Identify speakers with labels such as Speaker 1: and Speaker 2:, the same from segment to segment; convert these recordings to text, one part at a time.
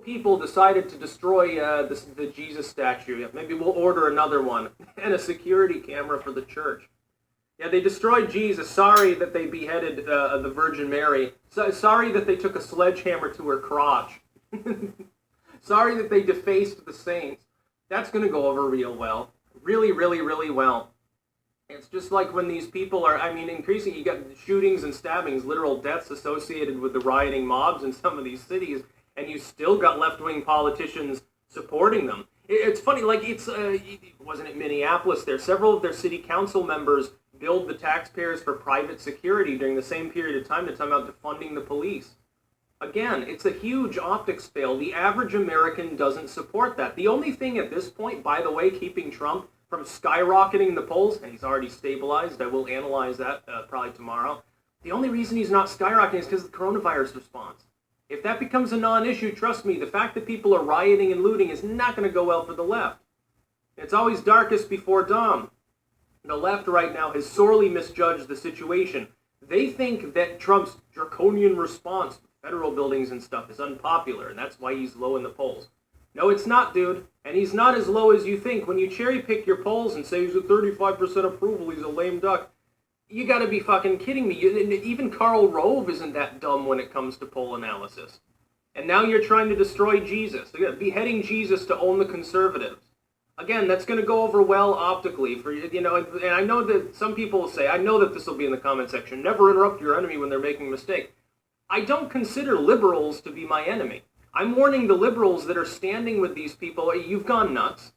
Speaker 1: people decided to destroy the Jesus statue. Maybe we'll order another one and a security camera for the church. Yeah, they destroyed Jesus. Sorry that they beheaded the Virgin Mary. Sorry that they took a sledgehammer to her crotch. Sorry that they defaced the saints. That's going to go over real well. Really, really, really well. It's just like when these people are, increasing, you got shootings and stabbings, literal deaths associated with the rioting mobs in some of these cities, and you still got left-wing politicians supporting them. It's funny, wasn't it Minneapolis there? Several of their city council members billed the taxpayers for private security during the same period of time to come out defunding the police. Again, it's a huge optics fail. The average American doesn't support that. The only thing at this point, by the way, keeping Trump from skyrocketing in the polls, and he's already stabilized, I will analyze that probably tomorrow, the only reason he's not skyrocketing is because of the coronavirus response. If that becomes a non-issue, trust me, the fact that people are rioting and looting is not going to go well for the left. It's always darkest before dawn. The left right now has sorely misjudged the situation. They think that Trump's draconian response to federal buildings and stuff is unpopular, and that's why he's low in the polls. No, it's not, dude. And he's not as low as you think. When you cherry-pick your polls and say he's at 35% approval, he's a lame duck, you gotta be fucking kidding me. Even Karl Rove isn't that dumb when it comes to poll analysis. And now you're trying to destroy Jesus. Beheading Jesus to own the conservatives. Again, that's going to go over well optically. And I know that some people will say, I know that this will be in the comment section, never interrupt your enemy when they're making a mistake. I don't consider liberals to be my enemy. I'm warning the liberals that are standing with these people, you've gone nuts.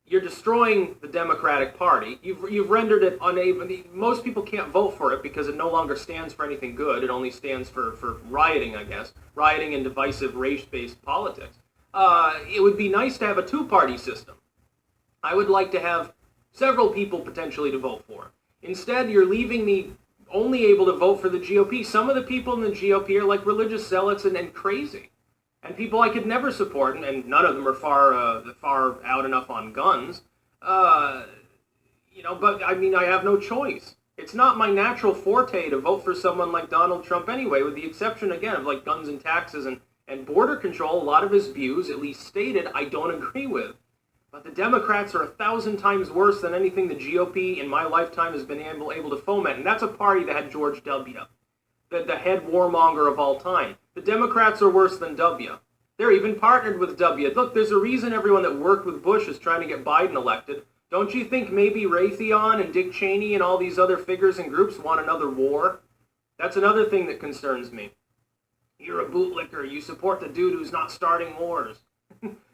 Speaker 1: You're destroying the Democratic Party. You've rendered it unable. Most people can't vote for it because it no longer stands for anything good. It only stands for rioting, I guess. Rioting and divisive race-based politics. It would be nice to have a two-party system. I would like to have several people potentially to vote for. Instead, you're leaving me only able to vote for the GOP. Some of the people in the GOP are like religious zealots and crazy. And people I could never support, and none of them are far out enough on guns. But I have no choice. It's not my natural forte to vote for someone like Donald Trump anyway, with the exception, again, of like guns and taxes and border control. A lot of his views, at least stated, I don't agree with. But the Democrats are 1,000 times worse than anything the GOP in my lifetime has been able to foment. And that's a party that had George W., the head warmonger of all time. The Democrats are worse than W. They're even partnered with W. Look, there's a reason everyone that worked with Bush is trying to get Biden elected. Don't you think maybe Raytheon and Dick Cheney and all these other figures and groups want another war? That's another thing that concerns me. You're a bootlicker. You support the dude who's not starting wars.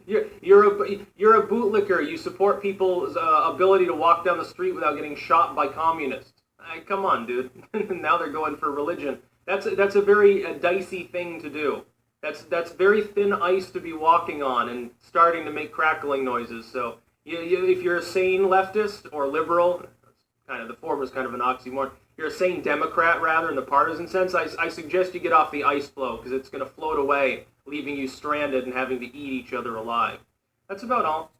Speaker 1: You're a bootlicker. You support people's ability to walk down the street without getting shot by communists. Come on, dude. Now they're going for religion. That's a very dicey thing to do. That's very thin ice to be walking on and starting to make crackling noises. So if you're a sane leftist or liberal, the former is kind of an oxymoron. You're a sane Democrat, rather, in the partisan sense, I suggest you get off the ice floe, because it's going to float away, leaving you stranded and having to eat each other alive. That's about all.